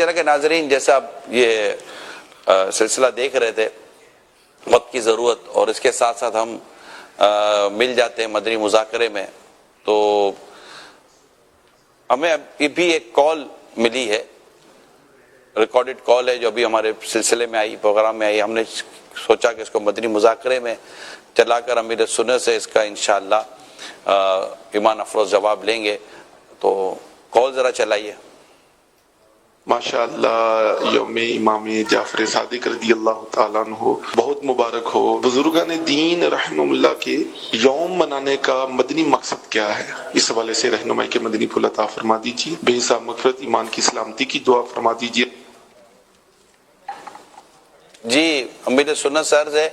چلا کہ ناظرین جیسا آپ یہ سلسلہ دیکھ رہے تھے، وقت کی ضرورت اور اس کے ساتھ ساتھ ہم مل جاتے ہیں مدنی مذاکرے میں، تو ہمیں ابھی بھی ایک کال ملی ہے، ریکارڈڈ کال ہے جو ابھی ہمارے سلسلے میں آئی، پروگرام میں آئی. ہم نے سوچا کہ اس کو مدنی مذاکرے میں چلا کر امیر سنت سے اس کا انشاءاللہ ایمان افروز جواب لیں گے. تو کال ذرا چلائیے. ماشاءاللہ یوم امام جعفر صادق رضی اللہ تعالیٰ عنہ بہت مبارک ہو. بزرگان دین رحمہ اللہ کے یوم منانے کا مدنی مقصد کیا ہے، اس حوالے سے رہنمائی کے مدنی پھول عطا فرما دیجیے. بے حساب مغفرت ایمان کی سلامتی کی دعا فرما دیجیے. جی امیر سنت سر سے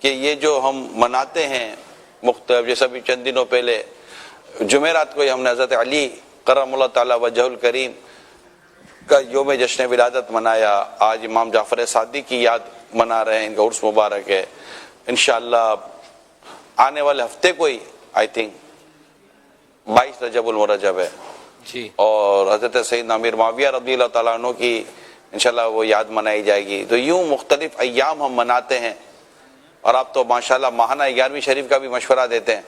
کہ یہ جو ہم مناتے ہیں مختلف، جیسا بھی چند دنوں پہلے جمعرات کو ہم نے حضرت علی کرم اللہ تعالی وجہ الکریم کا یوم جشن ولادت منایا. آج امام جعفر صادق کی یاد منا رہے ہیں، ان کا عرس مبارک ہے. انشاءاللہ آنے والے ہفتے کو ہی آئی تھنک 22 رجب المرجب ہے جی، اور حضرت سیدنا امیر معاویہ رضی اللہ تعالیٰ عنہ کی انشاءاللہ وہ یاد منائی جائے گی. تو یوں مختلف ایام ہم مناتے ہیں. اور آپ تو ماشاءاللہ ماہانہ 11ویں شریف کا بھی مشورہ دیتے ہیں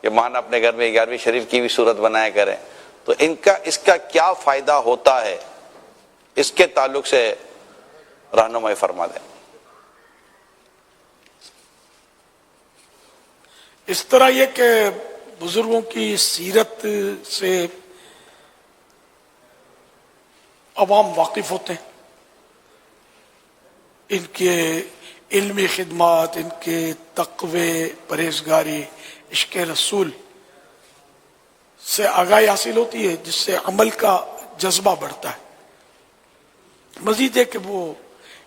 کہ ماہانہ اپنے گھر میں 11ویں شریف کی بھی صورت بنایا کریں. تو اس کا کیا فائدہ ہوتا ہے، اس کے تعلق سے رہنمائی فرما دیں. اس طرح یہ کہ بزرگوں کی سیرت سے عوام واقف ہوتے ہیں، ان کے علمی خدمات، ان کے تقوی، پرہیزگاری، عشق رسول سے آگاہی حاصل ہوتی ہے، جس سے عمل کا جذبہ بڑھتا ہے. مزید ہے کہ وہ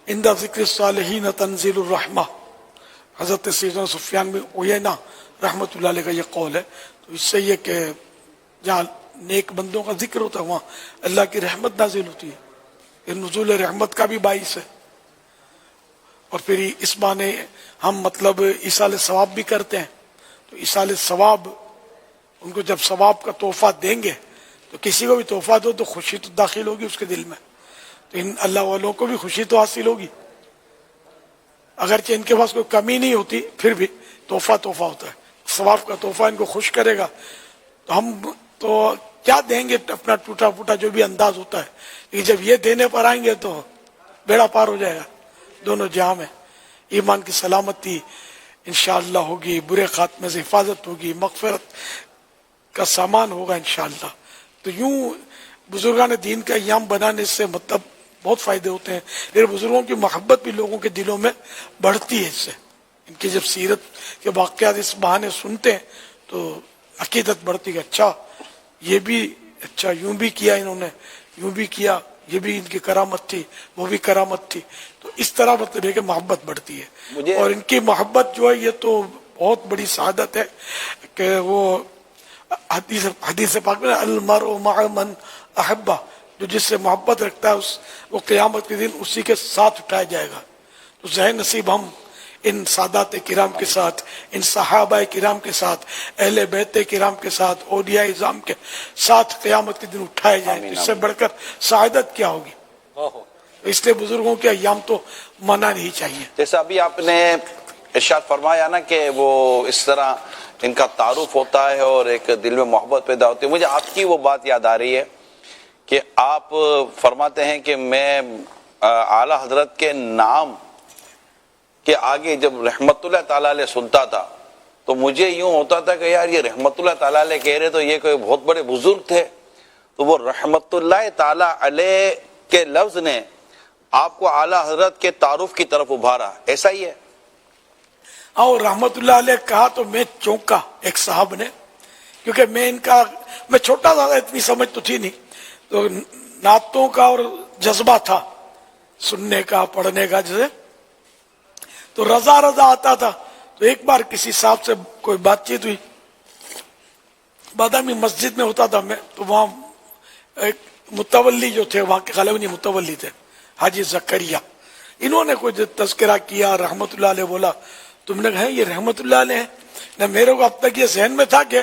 عند ذکر الصالحین تنزل الرحمہ، حضرت سیدنا سفیان بن عیینہ رحمۃ اللہ علیہ کا یہ قول ہے. تو اس سے یہ کہ جہاں نیک بندوں کا ذکر ہوتا ہے وہاں اللہ کی رحمت نازل ہوتی ہے، یہ نزول رحمت کا بھی باعث ہے. اور پھر اس معنی ہم مطلب ایصال ثواب بھی کرتے ہیں. تو ایصال ثواب، ان کو جب ثواب کا تحفہ دیں گے تو کسی کو بھی تحفہ دو تو خوشی تو داخل ہوگی اس کے دل میں، تو ان اللہ والوں کو بھی خوشی تو حاصل ہوگی. اگرچہ ان کے پاس کوئی کمی نہیں ہوتی پھر بھی تحفہ ہوتا ہے، ثواب کا تحفہ ان کو خوش کرے گا. تو ہم تو کیا دیں گے، اپنا ٹوٹا پھوٹا جو بھی انداز ہوتا ہے، لیکن جب یہ دینے پر آئیں گے تو بیڑا پار ہو جائے گا. دونوں جہاں میں ایمان کی سلامتی انشاءاللہ ہوگی، برے خاتمے سے حفاظت ہوگی، مغفرت کا سامان ہوگا انشاءاللہ. تو یوں بزرگان دین کا ایام بنانے سے مطلب بہت فائدے ہوتے ہیں. پھر بزرگوں کی محبت بھی لوگوں کے دلوں میں بڑھتی ہے. اس سے ان کی جب سیرت کے واقعات اس بہانے سنتے ہیں تو عقیدت بڑھتی ہے. اچھا یہ بھی اچھا، یوں بھی کیا انہوں نے، یوں بھی کیا، یہ بھی ان کی کرامت تھی، وہ بھی کرامت تھی. تو اس طرح مطلب ہے کہ محبت بڑھتی ہے. اور ان کی محبت جو ہے یہ تو بہت بڑی سعادت ہے کہ وہ حدیث پاک میں المرء مع من احبہ، جو جس سے محبت رکھتا ہے وہ قیامت کے دن اسی کے ساتھ اٹھایا جائے گا. تو ذہن نصیب ہم ان سادات کرام کے ساتھ، ان صحابہ کرام کے ساتھ، اہل بیت کرام کے ساتھ، اولیاء اعظام کے ساتھ قیامت کے دن اٹھائے جائیں. تو اس سے بڑھ کر سعادت کیا ہوگی. اس لیے بزرگوں کے ایام تو منانا ہی چاہیے. جیسا ابھی آپ نے ارشاد فرمایا نا کہ وہ اس طرح ان کا تعارف ہوتا ہے اور ایک دل میں محبت پیدا ہوتی ہے. مجھے آپ کی وہ بات یاد آ رہی ہے کہ آپ فرماتے ہیں کہ میں اعلی حضرت کے نام کے آگے جب رحمت اللہ تعالیٰ علیہ سنتا تھا تو مجھے یوں ہوتا تھا کہ یار یہ رحمت اللہ تعالیٰ علیہ کہہ رہے تو یہ کوئی بہت بڑے بزرگ تھے. تو وہ رحمت اللہ تعالیٰ علیہ کے لفظ نے آپ کو اعلی حضرت کے تعارف کی طرف ابھارا، ایسا ہی ہے؟ اور رحمت اللہ علیہ کہا تو میں چونکا ایک صاحب نے، کیونکہ میں چھوٹا تھا، اتنی سمجھ تو تھی نہیں، تو نعتوں کا اور جذبہ تھا سننے کا، پڑھنے کا، جیسے تو رضا آتا تھا. تو ایک بار کسی صاحب سے کوئی بات چیت ہوئی، بادامی مسجد میں ہوتا تھا میں، تو وہاں ایک متولی جو تھے وہاں کے غالباً متولی تھے، حاجی زکریہ، انہوں نے کوئی تذکرہ کیا، رحمت اللہ علیہ بولا. تم نے کہا یہ رحمت اللہ علیہ ہے نہ؟ میرے کو اب تک یہ ذہن میں تھا کہ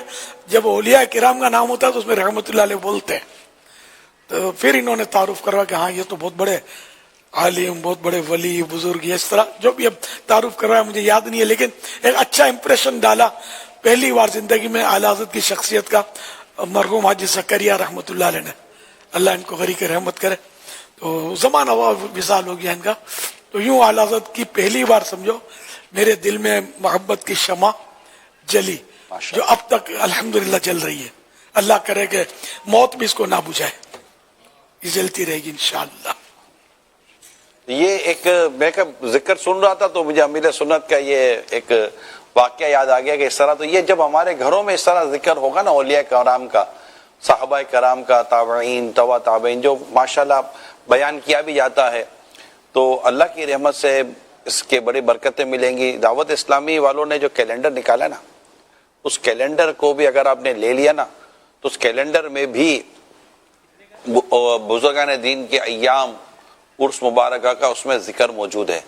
جب اولیاء کرام کا نام ہوتا ہے تو اس میں رحمت اللہ علیہ بولتے ہیں. تو پھر انہوں نے تعارف کروا کہ ہاں یہ تو بہت بڑے عالم، بہت بڑے ولی بزرگ، اس طرح جو بھی اب تعارف کروایا مجھے یاد نہیں ہے، لیکن ایک اچھا امپریشن ڈالا پہلی بار زندگی میں اعلی حضرت کی شخصیت کا مرحوم حاجی زکریہ رحمۃ اللہ علیہ نے، اللہ ان کو غریق رحمت کرے. تو زمانہ ہوا وصال ہو گیا ان کا. تو یوں اعلی حضرت کی پہلی بار سمجھو میرے دل میں محبت کی شمع جلی، جو اب تک الحمدللہ جل رہی ہے. اللہ کرے کہ موت بھی اس کو نہ بجھائے، یہ جلتی رہے گی انشاءاللہ. یہ ایک میں کا ذکر سن رہا تھا تو مجھے امیر سنت کا یہ ایک واقعہ یاد آ گیا کہ اس طرح تو یہ جب ہمارے گھروں میں اس طرح ذکر ہوگا نا اولیاء کرام کا، صحابہ کرام کا، تابعین، تبع تابعین، جو ماشاءاللہ بیان کیا بھی جاتا ہے، تو اللہ کی رحمت سے اس کے بڑی برکتیں ملیں گی. دعوت اسلامی والوں نے جو کیلنڈر نکالا نا، اس کیلنڈر کو بھی اگر آپ نے لے لیا نا تو اس کیلنڈر میں بھی بزرگان دین کے ایام، عرس مبارکہ کا اس میں ذکر موجود ہے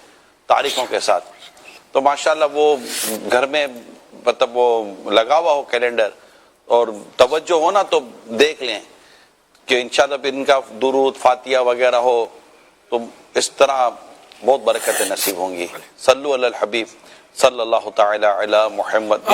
تاریخوں کے ساتھ. تو ماشاءاللہ وہ گھر میں مطلب وہ لگا ہوا ہو کیلنڈر اور توجہ ہو نا تو دیکھ لیں کہ انشاءاللہ پھر ان کا درود فاتحہ وغیرہ ہو تو اس طرح بہت برکتیں نصیب ہوں گی. صلو علی الحبیب صلی اللہ تعالی علی محمد.